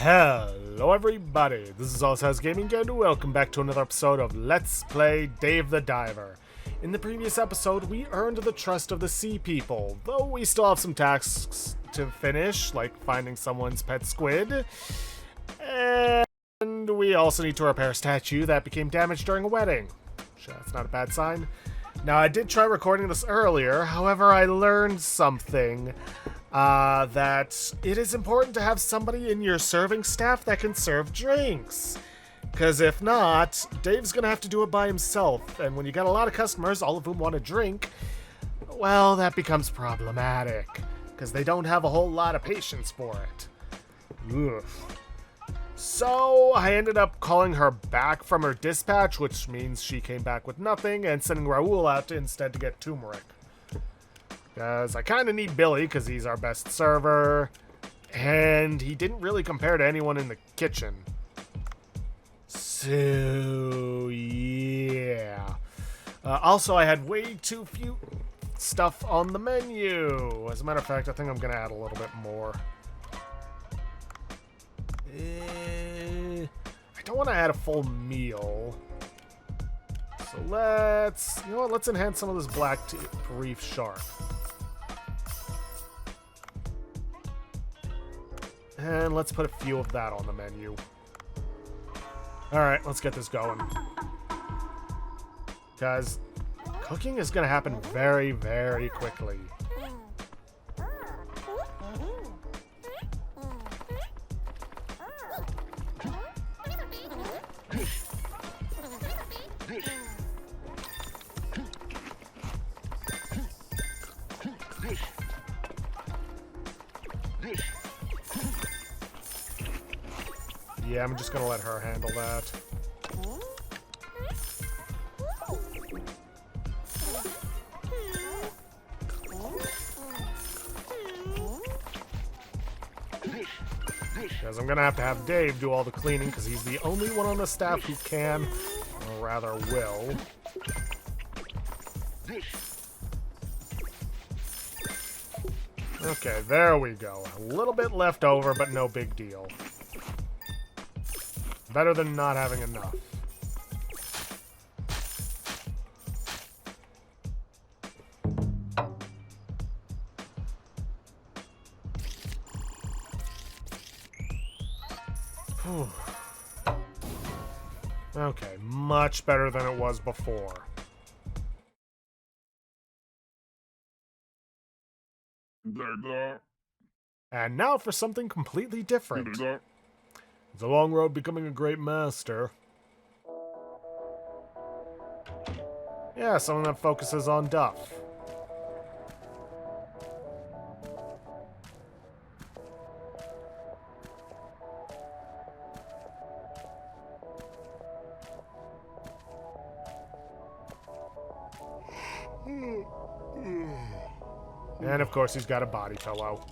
Hello everybody, this is Allsize Gaming and welcome back to another episode of Let's Play Dave the Diver. In the previous episode, we earned the trust of the sea people, though we still have some tasks to finish, like finding someone's pet squid. And we also need to repair a statue that became damaged during a wedding. Sure, that's not a bad sign. Now, I did try recording this earlier, however, I learned something. That it is important to have somebody in your serving staff that can serve drinks. Because if not, Dave's going to have to do it by himself. And when you got a lot of customers, all of whom want to drink, well, that becomes problematic. Because they don't have a whole lot of patience for it. Ugh. So I ended up calling her back from her dispatch, which means she came back with nothing, and sending Raul out instead to get turmeric. Because I kind of need Billy, because he's our best server, and he didn't really compare to anyone in the kitchen. So, yeah. Also, I had way too few stuff on the menu. As a matter of fact, I think I'm going to add a little bit more. I don't want to add a full meal. So let's, you know what, let's enhance some of this black reef shark. And let's put a few of that on the menu. Alright, let's get this going. Because cooking is going to happen very, very quickly. Yeah, I'm just gonna let her handle that. Because I'm gonna have to have Dave do all the cleaning, because he's the only one on the staff who can, or rather will. Okay, there we go. A little bit left over, but no big deal. Better than not having enough. Whew. Okay, much better than it was before. And now for something completely different. It's a long road becoming a great master. Yeah, something that focuses on Duff. And of course he's got a body pillow.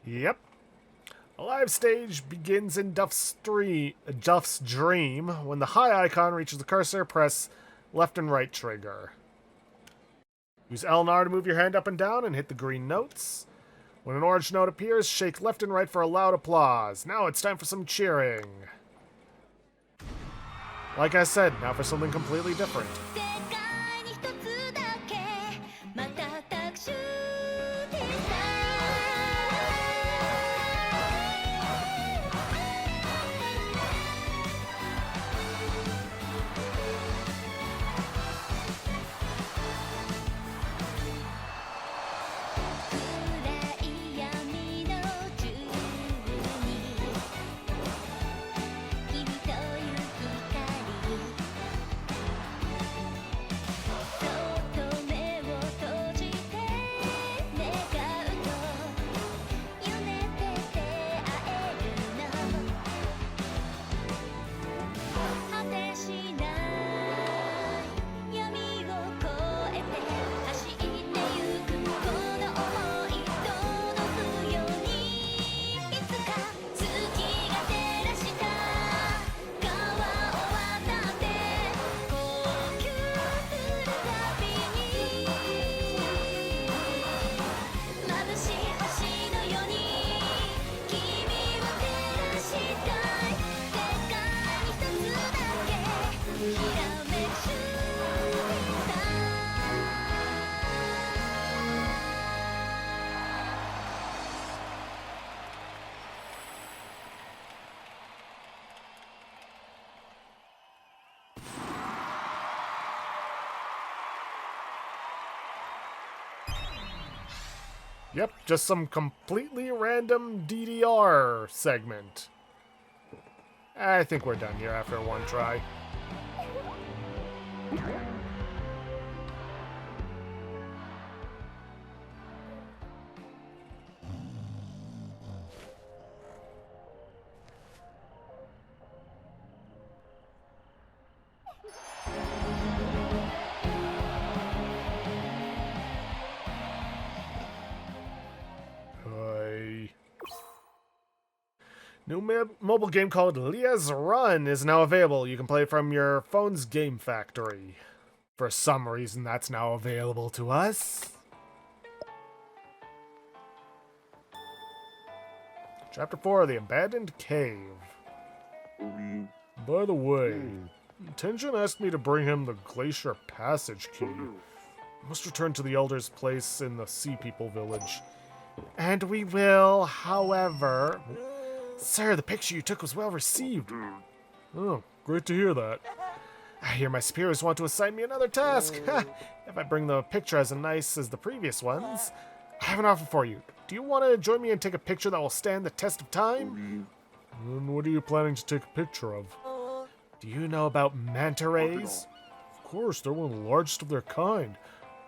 Yep. A live stage begins in Duff's dream. When the high icon reaches the cursor, press left and right trigger. Use L and R to move your hand up and down and hit the green notes. When an orange note appears, shake left and right for a loud applause. Now it's time for some cheering. Like I said, now for something completely different. Yep, just some completely random DDR segment. I think we're done here after one try. New mobile game called Leah's Run is now available. You can play from your phone's game factory. For some reason, that's now available to us. Chapter 4, The Abandoned Cave. By the way, Tenjin asked me to bring him the Glacier Passage key. I must return to the Elder's place in the Seapeople village. And we will, however... Sir, the picture you took was well received. Oh, great to hear that. I hear my superiors want to assign me another task. If I bring the picture as nice as the previous ones, I have an offer for you. Do you want to join me and take a picture that will stand the test of time? And what are you planning to take a picture of? Do you know about manta rays? Of course, they're one of the largest of their kind.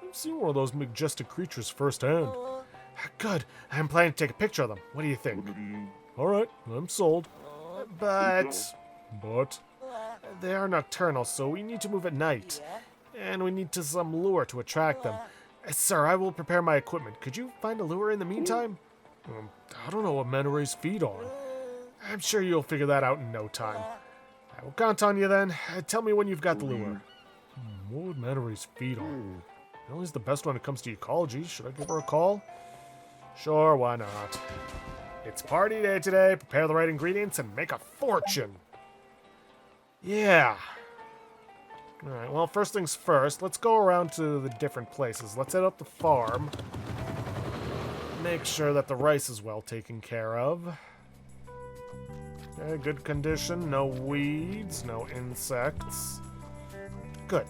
I've seen one of those majestic creatures firsthand. Good. I'm planning to take a picture of them. What do you think? Alright, I'm sold. But they are nocturnal, so we need to move at night. And we need some lure to attract them. Sir, I will prepare my equipment. Could you find a lure in the meantime? I don't know what manta rays feed on. I'm sure you'll figure that out in no time. I will count on you then. Tell me when you've got the lure. What would manta rays feed on? Ellie's the best when it comes to ecology. Should I give her a call? Sure, why not? It's party day today. Prepare the right ingredients and make a fortune. Yeah. Alright, well, first things first. Let's go around to the different places. Let's head up the farm. Make sure that the rice is well taken care of. Okay, good condition. No weeds, no insects. Good.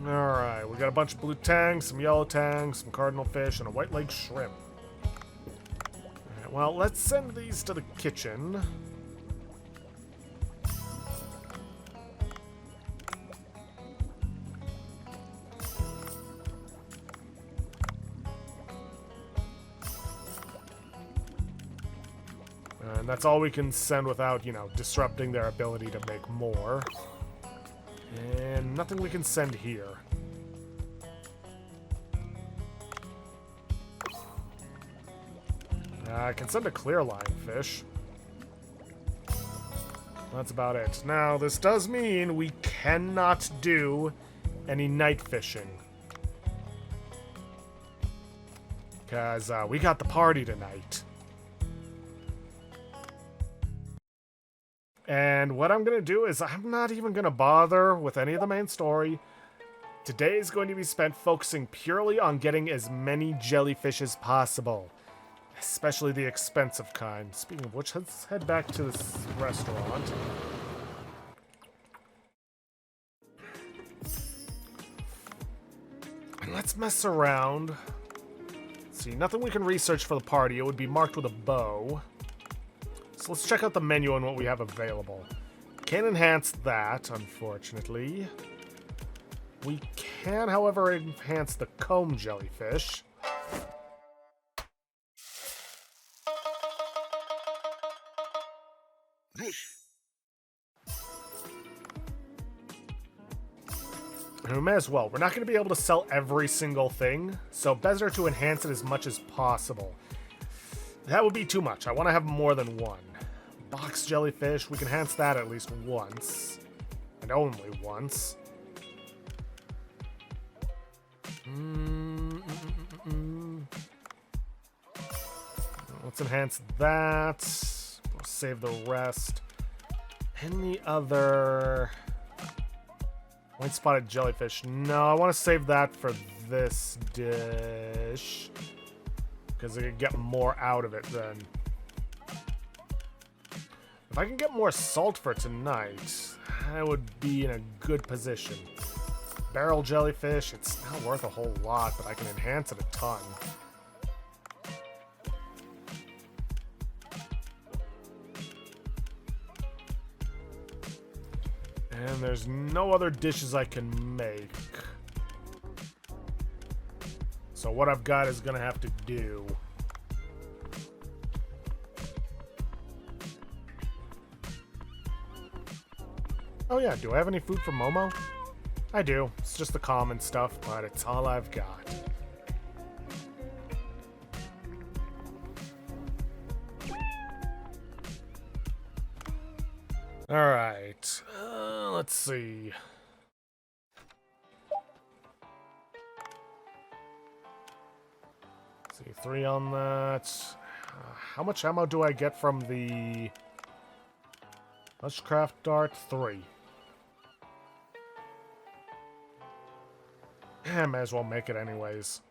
Alright, we got a bunch of blue tangs, some yellow tangs, some cardinal fish, and a white-legged shrimp. Alright, well, let's send these to the kitchen. And that's all we can send without, disrupting their ability to make more. And nothing we can send here. I can send a clear line fish. That's about it. Now, this does mean we cannot do any night fishing. Because we got the party tonight. And what I'm going to do is I'm not even going to bother with any of the main story. Today is going to be spent focusing purely on getting as many jellyfish as possible. Especially the expensive kind. Speaking of which, let's head back to this restaurant. And let's mess around. Let's see, nothing we can research for the party. It would be marked with a bow. So let's check out the menu and what we have available. Can't enhance that, unfortunately. We can, however, enhance the comb jellyfish. And we may as well. We're not going to be able to sell every single thing, so better to enhance it as much as possible. That would be too much. I want to have more than one. Box jellyfish, we can enhance that at least once. And only once. Let's enhance that. We'll save the rest. Any other... White-spotted jellyfish. No, I want to save that for this dish. Because I could get more out of it then. If I can get more salt for tonight, I would be in a good position. Barrel jellyfish, it's not worth a whole lot, but I can enhance it a ton. And there's no other dishes I can make. So what I've got is gonna have to do. Oh yeah, do I have any food for Momo? I do. It's just the common stuff, but it's all I've got. Alright. Let's see. Let's see, 3 on that. How much ammo do I get from the Bushcraft Dart? 3. I may as well make it anyways.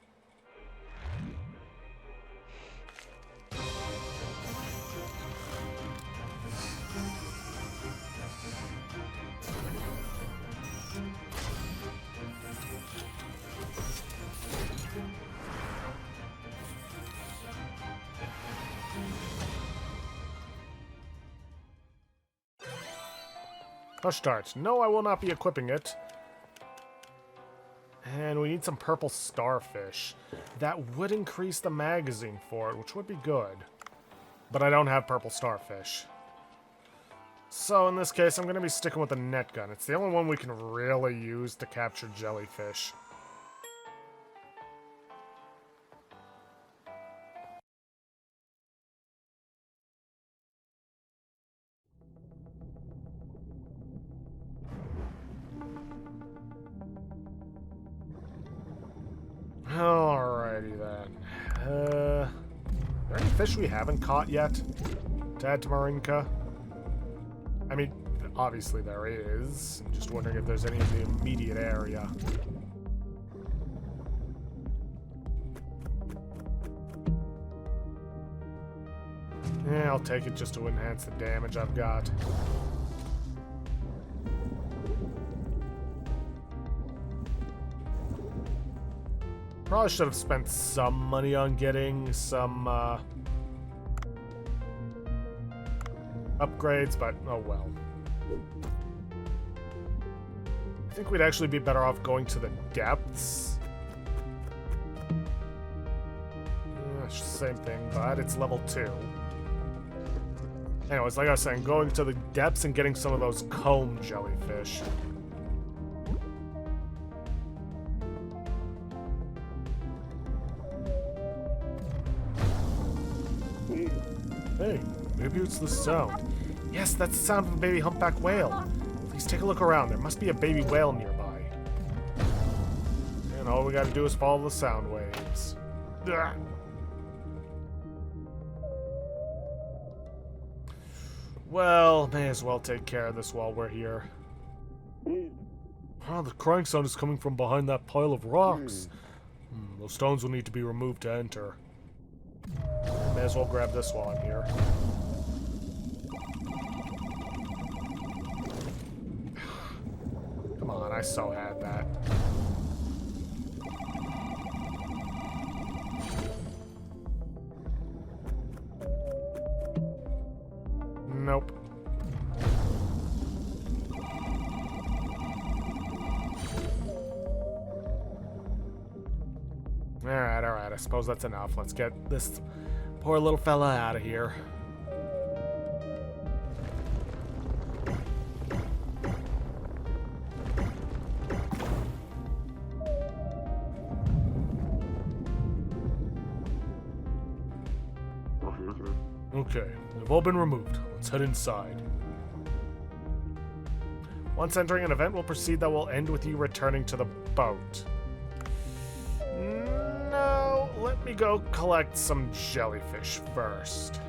Push dart. No, I will not be equipping it. And we need some purple starfish. That would increase the magazine for it, which would be good. But I don't have purple starfish. So in this case, I'm going to be sticking with the net gun. It's the only one we can really use to capture jellyfish. Alrighty then. Are there any fish we haven't caught yet to add to Marinka? I mean, obviously there is. I'm just wondering if there's any in the immediate area. Yeah, I'll take it just to enhance the damage I've got. Probably should have spent some money on getting some upgrades, but oh well. I think we'd actually be better off going to the depths. Same thing, but it's level 2. Anyways, like I was saying, going to the depths and getting some of those comb jellyfish. Hey, maybe it's the sound. Yes, that's the sound of a baby humpback whale. Please take a look around. There must be a baby whale nearby. And all we gotta do is follow the sound waves. Ugh. Well, may as well take care of this while we're here. Oh, the crying sound is coming from behind that pile of rocks. Those stones will need to be removed to enter. May as well grab this while I'm here. Come on, I so had that. Nope. Alright, I suppose that's enough. Let's get this poor little fella out of here. Okay, they've all been removed. Let's head inside. Once entering an event, we'll proceed that will end with you returning to the boat. No, let me go collect some jellyfish first.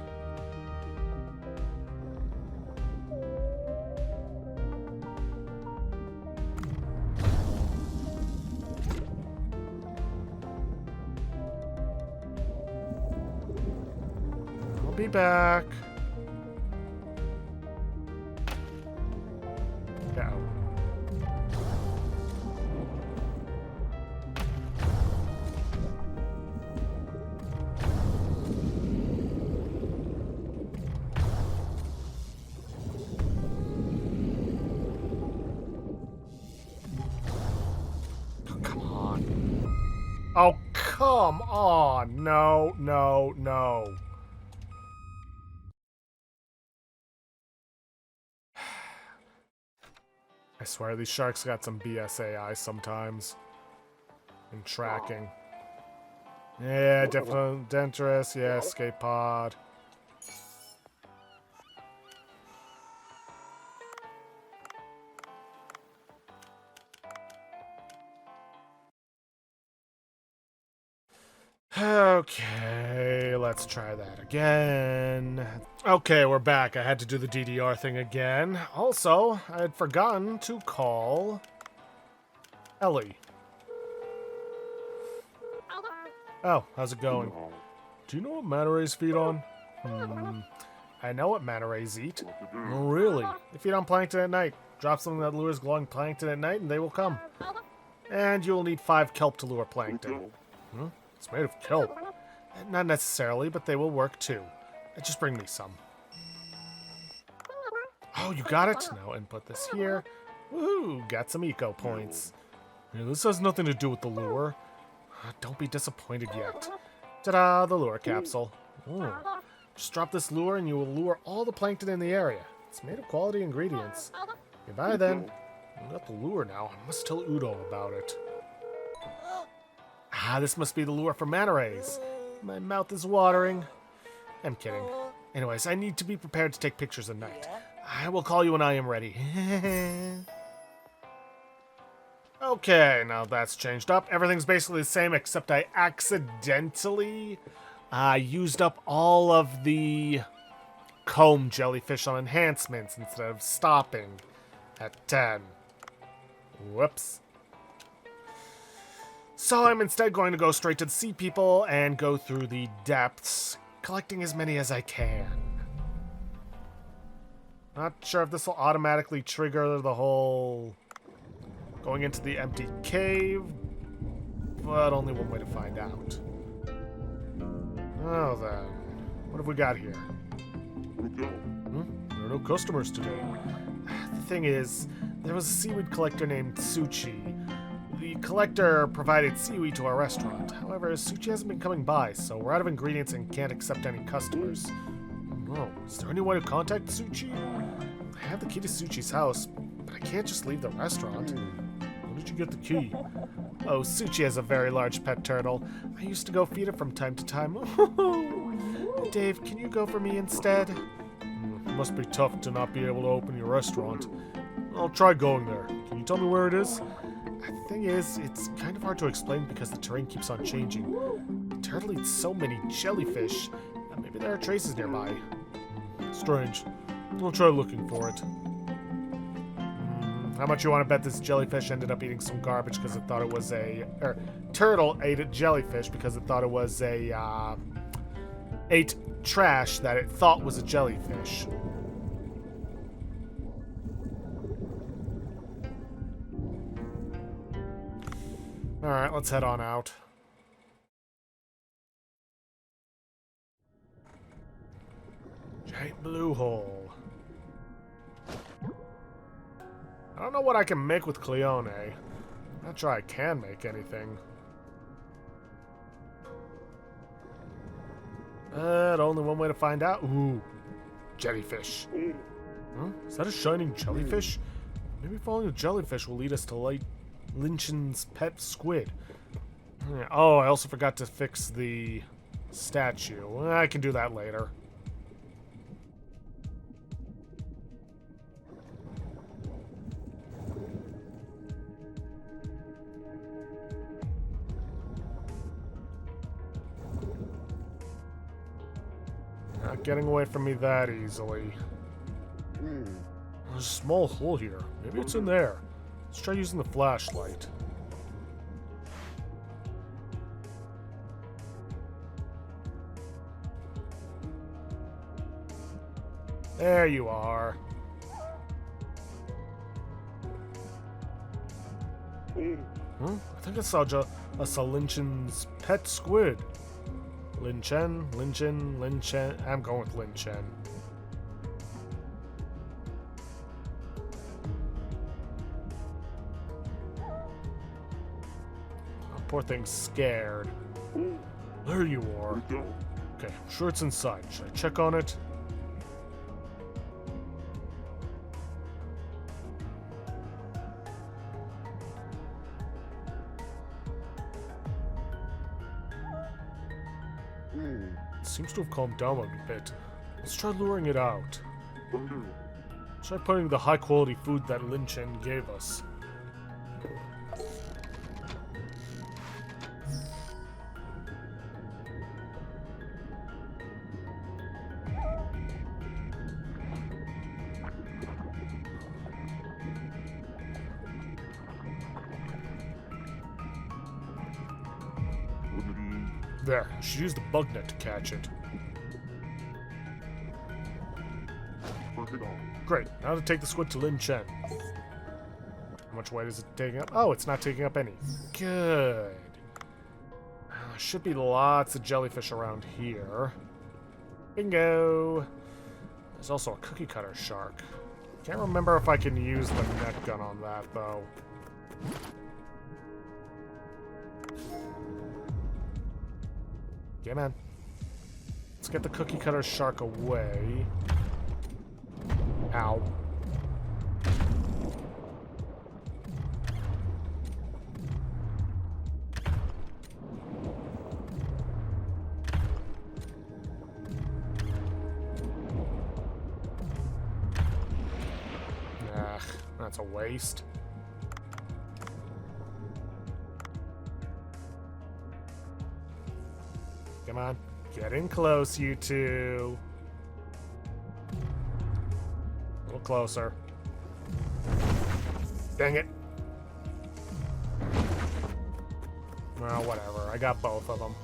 I'll be back. Oh, come on. No, no, no. I swear these sharks got some BSAI sometimes. In tracking. Yeah, definitely Dentress. Yeah, escape pod. Okay, let's try that again. Okay, we're back. I had to do the DDR thing again. Also, I had forgotten to call Ellie. Oh, how's it going? Do you know what manta rays feed on? I know what manta rays eat. Oh, really? They feed on plankton at night. Drop something that lures glowing plankton at night and they will come. And you'll need 5 kelp to lure plankton. It's made of kelp. Not necessarily, but they will work too. Just bring me some. Oh, you got it? Now input this here. Woohoo! Got some eco points. Yeah, this has nothing to do with the lure. Don't be disappointed yet. Ta-da! The lure capsule. Ooh. Just drop this lure and you will lure all the plankton in the area. It's made of quality ingredients. Goodbye then. I got the lure now. I must tell Udo about it. Ah, this must be the lure for manta rays. My mouth is watering. I'm kidding. Anyways, I need to be prepared to take pictures at night. I will call you when I am ready. Okay, now that's changed up. Everything's basically the same, except I accidentally used up all of the comb jellyfish on enhancements instead of stopping at 10. Whoops. So I'm instead going to go straight to the sea people and go through the depths, collecting as many as I can. Not sure if this will automatically trigger the whole going into the empty cave, but only one way to find out. Oh then, what have we got here? There are no customers today. The thing is, there was a seaweed collector named Suchi. The collector provided seaweed to our restaurant. However, Suchi hasn't been coming by, so we're out of ingredients and can't accept any customers. Oh, is there any way to contact Suchi? I have the key to Suchi's house, but I can't just leave the restaurant. How did you get the key? Oh, Suchi has a very large pet turtle. I used to go feed it from time to time. Dave, can you go for me instead? It must be tough to not be able to open your restaurant. I'll try going there. Can you tell me where it is? The thing is, it's kind of hard to explain because the terrain keeps on changing. The turtle eats so many jellyfish. Maybe there are traces nearby. Strange. I'll try looking for it. How much you want to bet this jellyfish ended up eating some garbage because it thought it was a... turtle ate a jellyfish because it thought it was a, ate trash that it thought was a jellyfish. Alright, let's head on out. Giant blue hole. I don't know what I can make with Cleone. I'm not sure I can make anything. Only one way to find out. Ooh, jellyfish. Huh? Is that a shining jellyfish? Maybe following a jellyfish will lead us to Lynchen's pet squid. Oh, I also forgot to fix the statue. I can do that later. Not getting away from me that easily. There's a small hole here. Maybe it's in there. Let's try using the flashlight. There you are. I think I saw a Lynchen's pet squid. Lynchen. I'm going with Lynchen. Poor thing's scared. There you are. Okay, I'm sure it's inside. Should I check on it? It seems to have calmed down a bit. Let's try luring it out. Try putting the high-quality food that Lin Chen gave us. There, I should use the bug net to catch it. Great, now to take the squid to Lin Chen. How much weight is it taking up? Oh, it's not taking up any. Good. There should be lots of jellyfish around here. Bingo! There's also a cookie cutter shark. Can't remember if I can use the net gun on that, though. Yeah, man. Let's get the cookie cutter shark away. Ow. Ugh, that's a waste. Come on, get in close, you two. A little closer. Dang it. Well, whatever. I got both of them.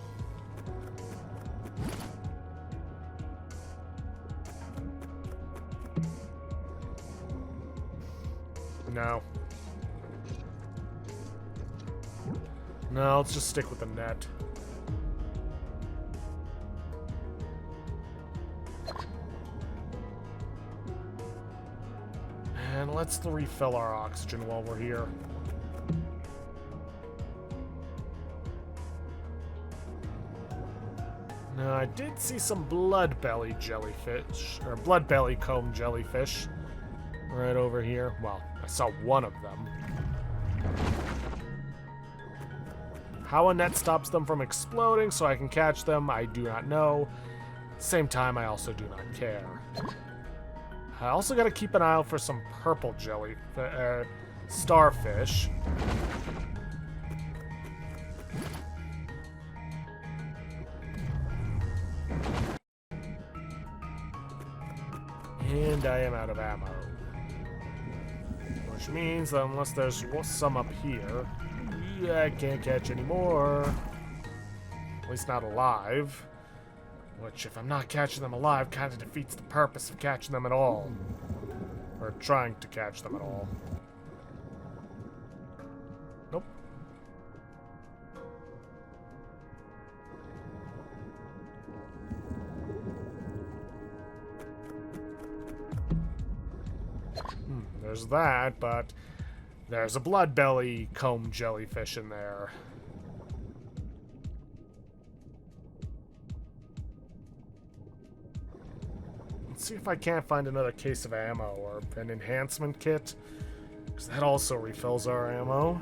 No. No, let's just stick with the net. And let's refill our oxygen while we're here. Now, I did see some blood-belly jellyfish, or blood-belly comb jellyfish, right over here. Well, I saw one of them. How a net stops them from exploding so I can catch them, I do not know. Same time, I also do not care. I also got to keep an eye out for some purple starfish. And I am out of ammo. Which means that unless there's some up here, I can't catch any more. At least not alive. Which, if I'm not catching them alive, kind of defeats the purpose of catching them at all. Or trying to catch them at all. Nope. There's that, but there's a blood-belly comb jellyfish in there. Let's see if I can't find another case of ammo or an enhancement kit, because that also refills our ammo.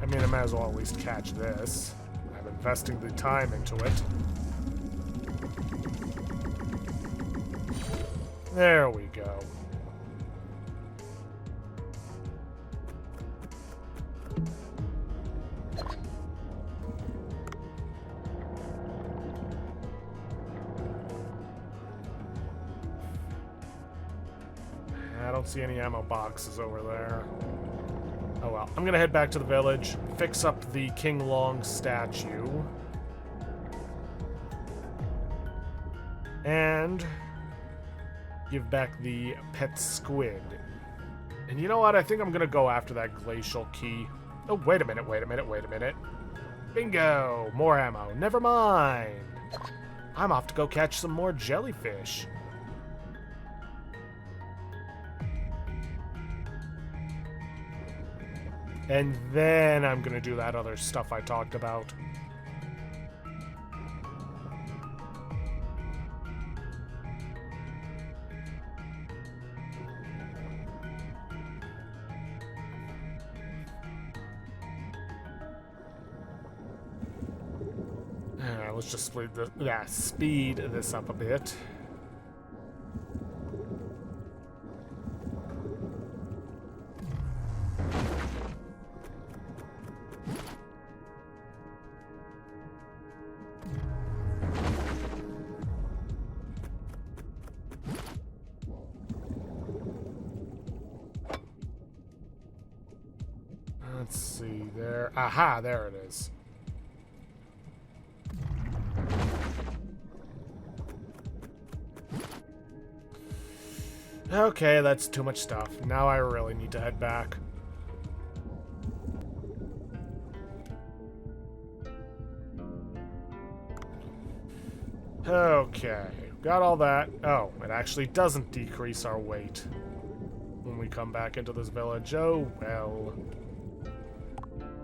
I mean, I might as well at least catch this. I'm investing the time into it. There we go. I don't see any ammo boxes over there. Oh well, I'm gonna head back to the village, fix up the King Long statue. And give back the pet squid. And you know what? I think I'm gonna go after that glacial key. Oh, wait a minute. Bingo! More ammo. Never mind. I'm off to go catch some more jellyfish. And then I'm gonna do that other stuff I talked about. Let's just speed this up a bit. Let's see there. Aha, there it is. Okay, that's too much stuff. Now I really need to head back. Okay, got all that. Oh, it actually doesn't decrease our weight when we come back into this village. Oh, well.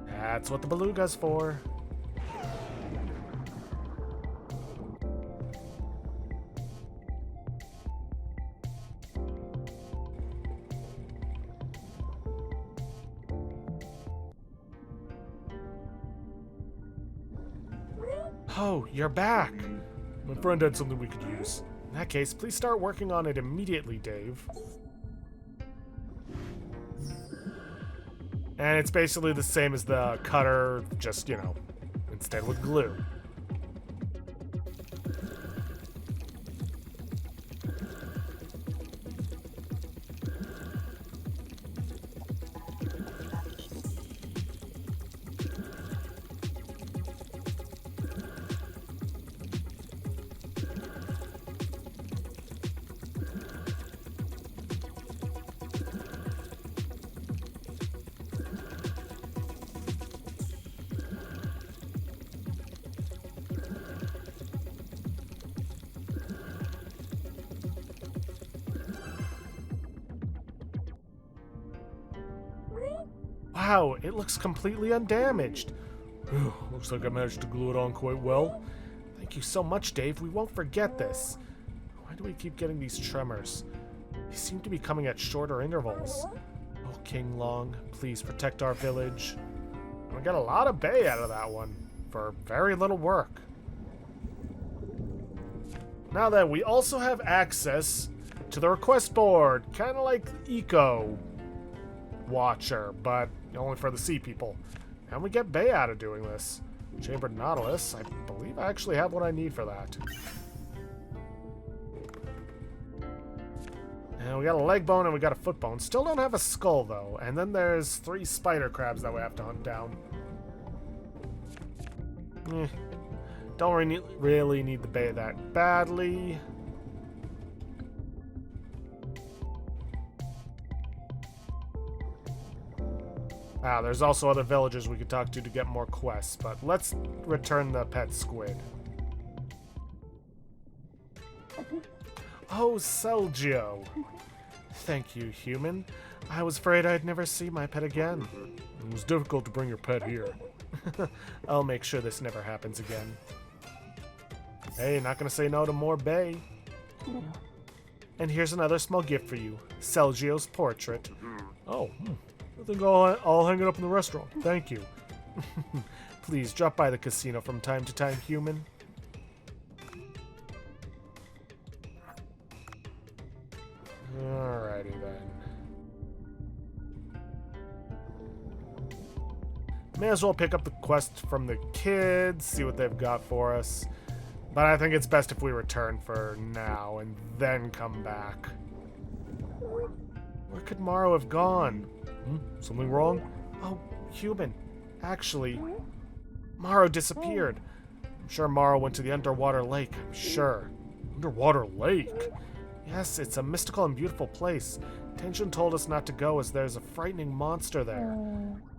That's what the beluga's for. Oh, you're back! My friend had something we could use. In that case, please start working on it immediately, Dave. And it's basically the same as the cutter, just, you know, instead with glue. Wow, it looks completely undamaged. Looks like I managed to glue it on quite well. Thank you so much, Dave. We won't forget this. Why do we keep getting these tremors? They seem to be coming at shorter intervals. Oh, King Long, please protect our village. We got a lot of bay out of that one for very little work. Now then, we also have access to the request board, kind of like Eco Watcher, but only for the sea people. And we get bay out of doing this. Chambered Nautilus. I believe I actually have what I need for that. And we got a leg bone and we got a foot bone. Still don't have a skull, though. And then there's 3 spider crabs that we have to hunt down. Don't really need the bay that badly. There's also other villagers we could talk to get more quests, but let's return the pet squid. Oh, Sergio. Thank you, human. I was afraid I'd never see my pet again. It was difficult to bring your pet here. I'll make sure this never happens again. Hey, not gonna say no to more bay. And here's another small gift for you. Sergio's portrait. Oh, I think I'll hang it up in the restaurant. Thank you. Please drop by the casino from time to time, human. Alrighty then. May as well pick up the quest from the kids, see what they've got for us. But I think it's best if we return for now and then come back. Where could Morrow have gone? Something wrong? Oh, human. Actually, Morrow disappeared. I'm sure Morrow went to the underwater lake, I'm sure. Underwater lake? Yes, it's a mystical and beautiful place. Tension told us not to go as there's a frightening monster there.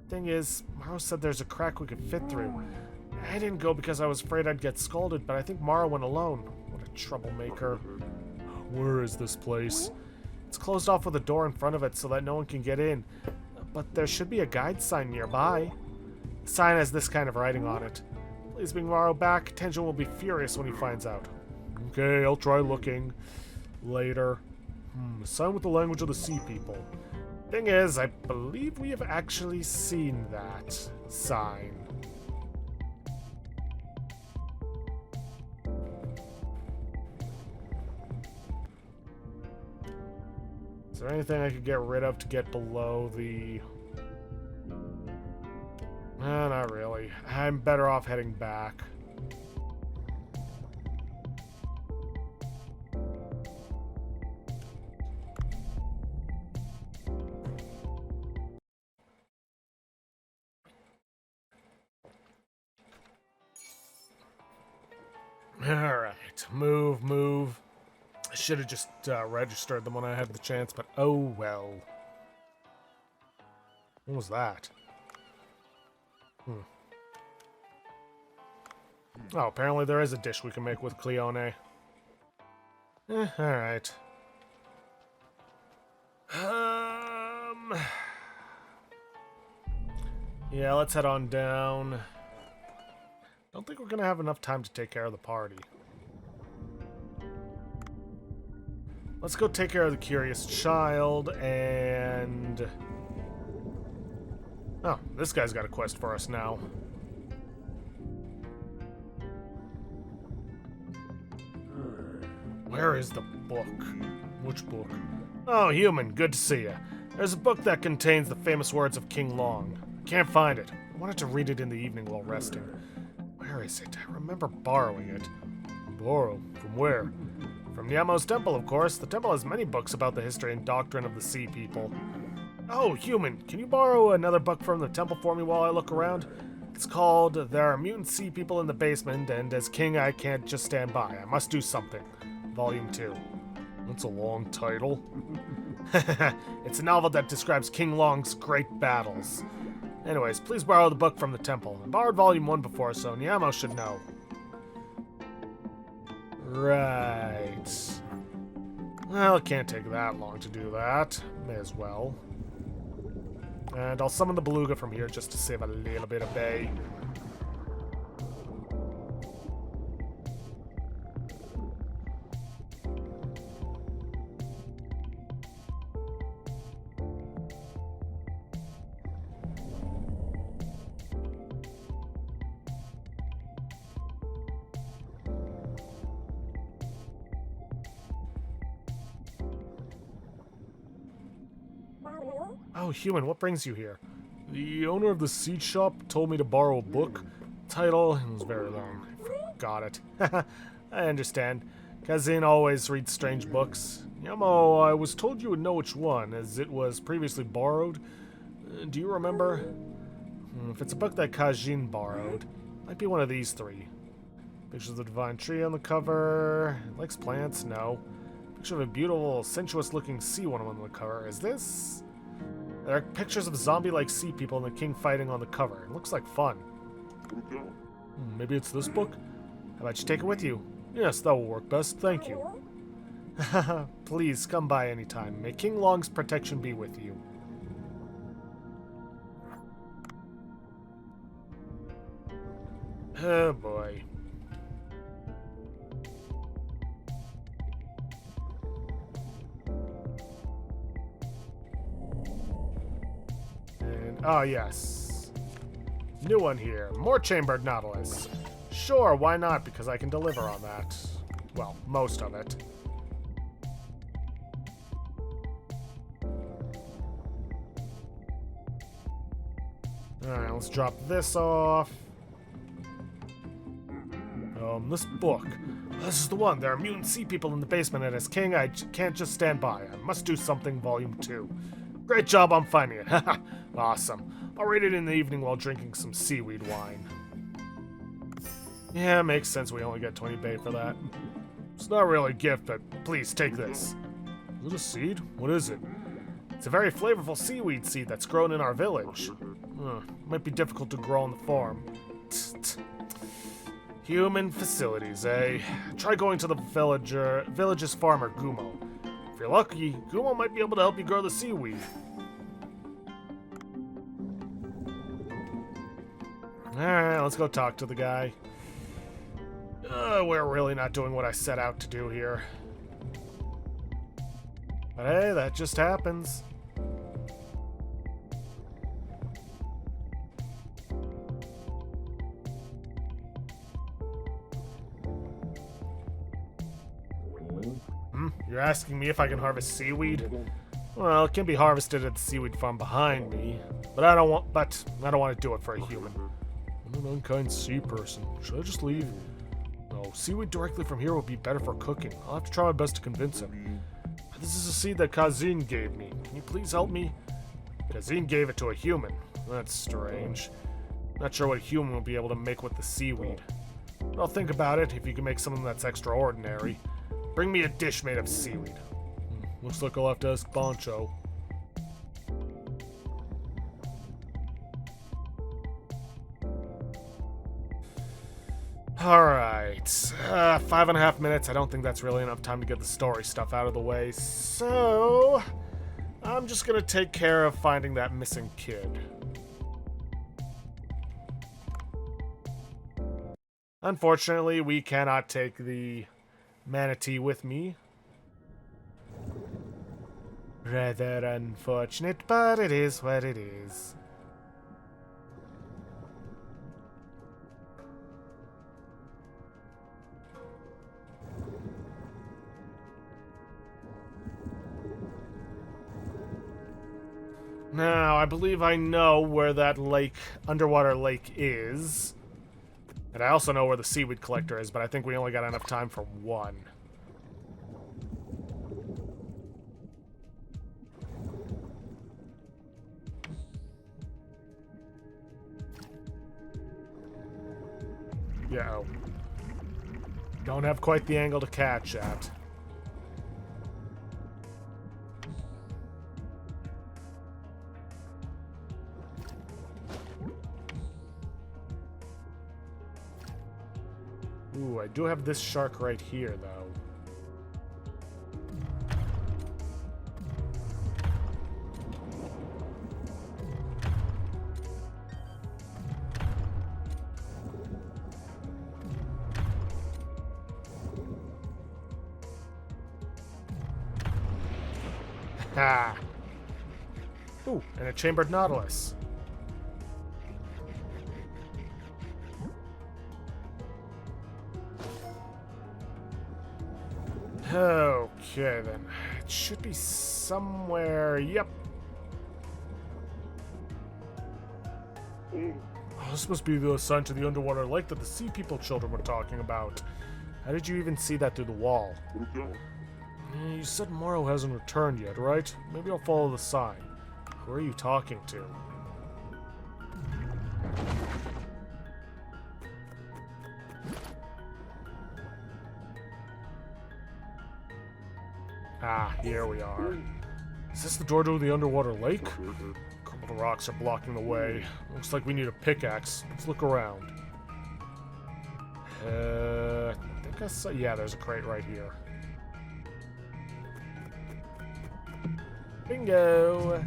Thing is, Morrow said there's a crack we could fit through. I didn't go because I was afraid I'd get scolded, but I think Morrow went alone. What a troublemaker. Where is this place? It's closed off with a door in front of it so that no one can get in. But there should be a guide sign nearby. The sign has this kind of writing on it. Please bring Morrow back. Tension will be furious when he finds out. Okay, I'll try looking. Later. A sign with the language of the sea people. Thing is, I believe we have actually seen that sign. Is there anything I could get rid of to get below the... not really. I'm better off heading back. Alright, move. I should have just registered them when I had the chance, but oh well. What was that? Oh, apparently there is a dish we can make with Cleone. Alright. Yeah, let's head on down. Don't think we're gonna have enough time to take care of the party. Let's go take care of the curious child and... Oh, this guy's got a quest for us now. Where is the book? Which book? Oh, human, good to see you. There's a book that contains the famous words of King Long. I can't find it. I wanted to read it in the evening while resting. Where is it? I remember borrowing it. Borrow? From where? From Nyamo's temple, of course. The temple has many books about the history and doctrine of the sea people. Oh, human, can you borrow another book from the temple for me while I look around? It's called There Are Mutant Sea People in the Basement, and as king I can't just stand by. I must do something. Volume 2. That's a long title. It's a novel that describes King Long's great battles. Anyways, please borrow the book from the temple. I borrowed Volume 1 before, so Nyamo should know. Right. Well, it can't take that long to do that. May as well. And I'll summon the beluga from here just to save a little bit of bay. Oh, human, what brings you here? The owner of the seed shop told me to borrow a book. Title, it was very long. I forgot it. I understand. Kazin always reads strange books. Yamo, I was told you would know which one, as it was previously borrowed. Do you remember? If it's a book that Kajin borrowed, it might be one of these three. Picture of the divine tree on the cover. It likes plants? No. Picture of a beautiful, sensuous-looking sea woman on the cover. Is this? There are pictures of zombie-like sea people and the king fighting on the cover. It looks like fun. Maybe it's this book? How about you take it with you? Yes, that will work best. Thank you. Please, come by anytime. May King Long's protection be with you. Oh, boy. Oh, yes. New one here. More chambered nautilus. Sure, why not? Because I can deliver on that. Well, most of it. Alright, let's drop this off. This book. This is the one. There are mutant sea people in the basement, and as king, I can't just stand by. I must do something, Volume 2. Great job on finding it. Awesome. I'll read it in the evening while drinking some seaweed wine. Yeah, makes sense we only get 20 bay for that. It's not really a gift, but please take this. Is it a seed? What is it? It's a very flavorful seaweed seed that's grown in our village. Might be difficult to grow on the farm. Human facilities, eh? Try going to the village's farmer, Gumo. If you're lucky, Gumo might be able to help you grow the seaweed. Alright, let's go talk to the guy. We're really not doing what I set out to do here. But hey, that just happens. You're asking me if I can harvest seaweed? Well, it can be harvested at the seaweed farm behind me, but I don't want to do it for a human. I'm an unkind sea person. Should I just leave? No, seaweed directly from here would be better for cooking. I'll have to try my best to convince him. This is a seed that Kazin gave me. Can you please help me? Kazin gave it to a human. That's strange. Not sure what a human will be able to make with the seaweed. But I'll think about it if you can make something that's extraordinary. Bring me a dish made of seaweed. Looks like I'll have to ask Boncho. Alright, 5.5 minutes. I don't think that's really enough time to get the story stuff out of the way, so I'm just gonna take care of finding that missing kid. Unfortunately, we cannot take the manatee with me. Rather unfortunate, but it is what it is. Now, I believe I know where that lake, underwater lake is. And I also know where the seaweed collector is, but I think we only got enough time for one. Yeah. Don't have quite the angle to catch at. Ooh, I do have this shark right here, though. Ha! Ooh, and a chambered nautilus. Okay, then. It should be somewhere... Yep. Oh, this must be the sign to the underwater lake that the seapeople children were talking about. How did you even see that through the wall? You said Morrow hasn't returned yet, right? Maybe I'll follow the sign. Who are you talking to? Ah, here we are. Is this the door to the underwater lake? Crumbled rocks are blocking the way. Looks like we need a pickaxe. Let's look around. I think I saw... Yeah, there's a crate right here. Bingo!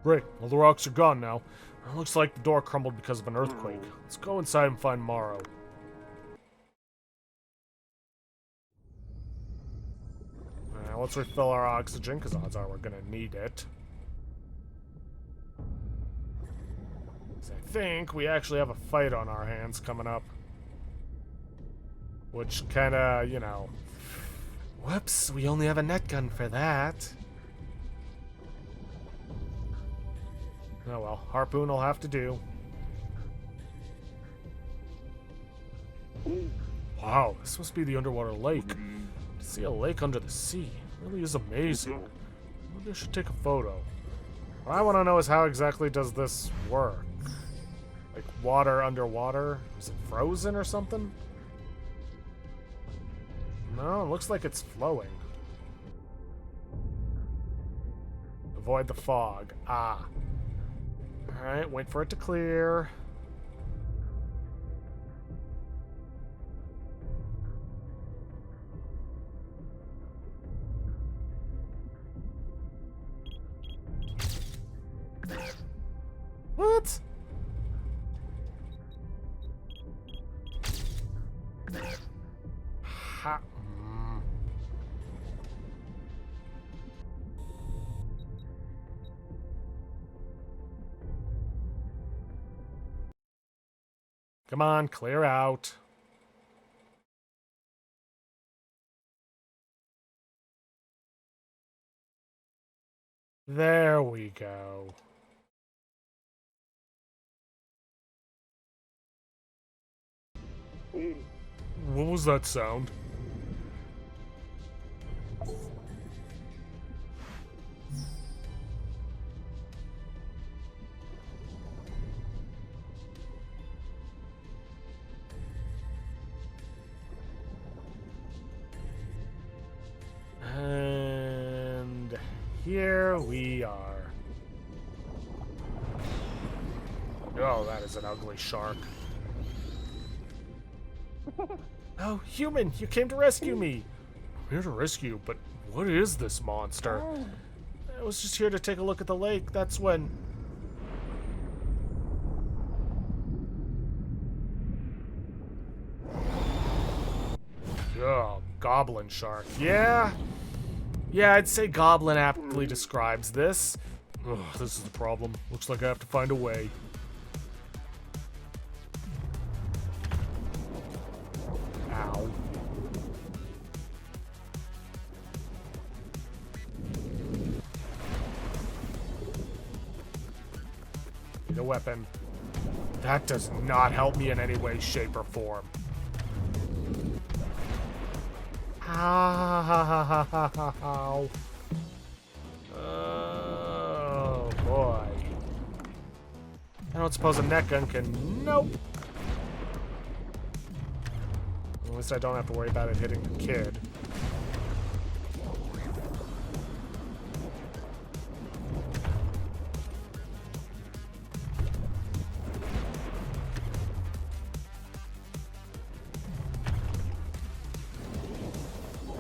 Great, all the rocks are gone now. It looks like the door crumbled because of an earthquake. Let's go inside and find Morrow. Now let's refill our oxygen, because odds are we're gonna need it. I think we actually have a fight on our hands coming up. Which kinda, you know... Whoops, we only have a net gun for that. Oh well, harpoon will have to do. Wow, this must be the underwater lake. Does See a lake under the sea. It really is amazing. Maybe I should take a photo. What I want to know is how exactly does this work? Like water underwater? Is it frozen or something? No, it looks like it's flowing. Avoid the fog. Ah. Alright, wait for it to clear. What? Ha. Come on, clear out. There we go. What was that sound? And here we are. Oh, that is an ugly shark. Oh, human, you came to rescue me. I'm here to rescue you, but what is this monster? I was just here to take a look at the lake. That's when... Oh, goblin shark. Yeah? Yeah, I'd say goblin aptly describes this. Ugh, this is the problem. Looks like I have to find a way. Ow. Need a weapon. That does not help me in any way, shape, or form. Ow. Oh, boy. I don't suppose a net gun can... Nope. At least I don't have to worry about it hitting the kid.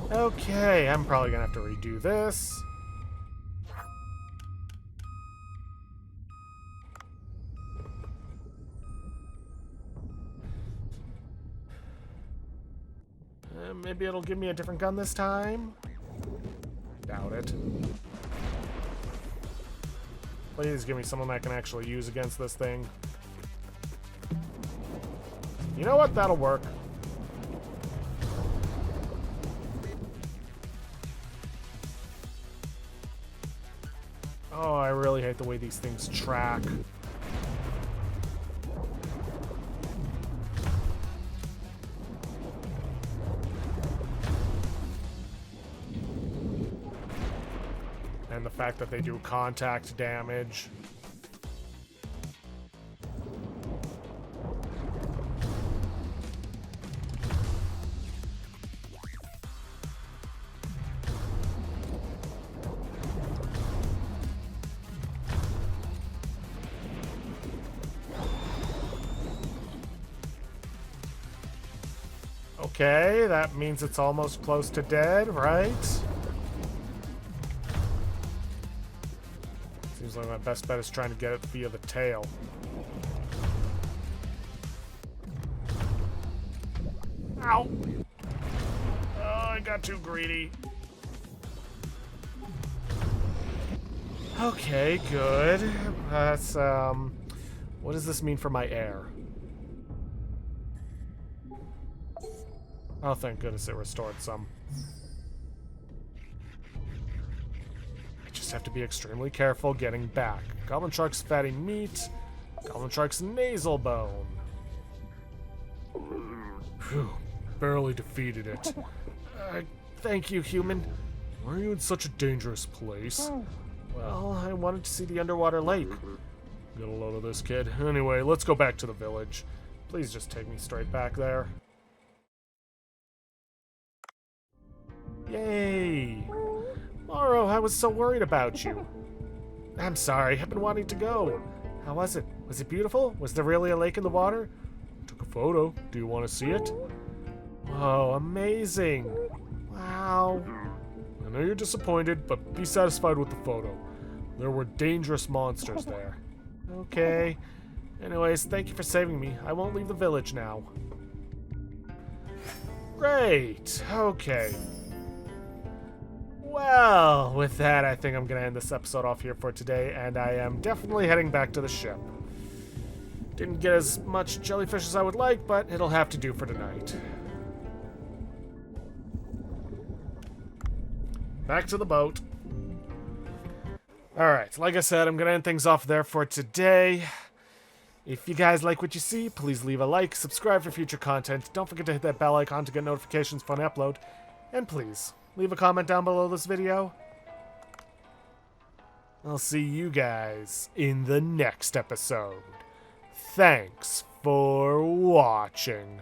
Okay, I'm probably gonna have to redo this. Maybe it'll give me a different gun this time? Doubt it. Please give me someone I can actually use against this thing. You know what? That'll work. Oh, I really hate the way these things track. And the fact that they do contact damage. Okay, that means it's almost close to dead, right? Seems like my best bet is trying to get it via the tail. Ow! Oh, I got too greedy. Okay, good. That's, what does this mean for my air? Oh, thank goodness it restored some. I just have to be extremely careful getting back. Goblin shark's fatty meat. Goblin shark's nasal bone. Phew, barely defeated it. Thank you, human. Why are you in such a dangerous place? Well, I wanted to see the underwater lake. Get a load of this, kid. Anyway, let's go back to the village. Please just take me straight back there. Yay! Morrow, I was so worried about you. I'm sorry, I've been wanting to go. How was it? Was it beautiful? Was there really a lake in the water? Took a photo. Do you want to see it? Whoa, amazing. Wow. I know you're disappointed, but be satisfied with the photo. There were dangerous monsters there. Okay. Anyways, thank you for saving me. I won't leave the village now. Great. Okay. Well, with that, I think I'm going to end this episode off here for today, and I am definitely heading back to the ship. Didn't get as much jellyfish as I would like, but it'll have to do for tonight. Back to the boat. Alright, like I said, I'm going to end things off there for today. If you guys like what you see, please leave a like, subscribe for future content, don't forget to hit that bell icon to get notifications for an upload, and please, leave a comment down below this video. I'll see you guys in the next episode. Thanks for watching.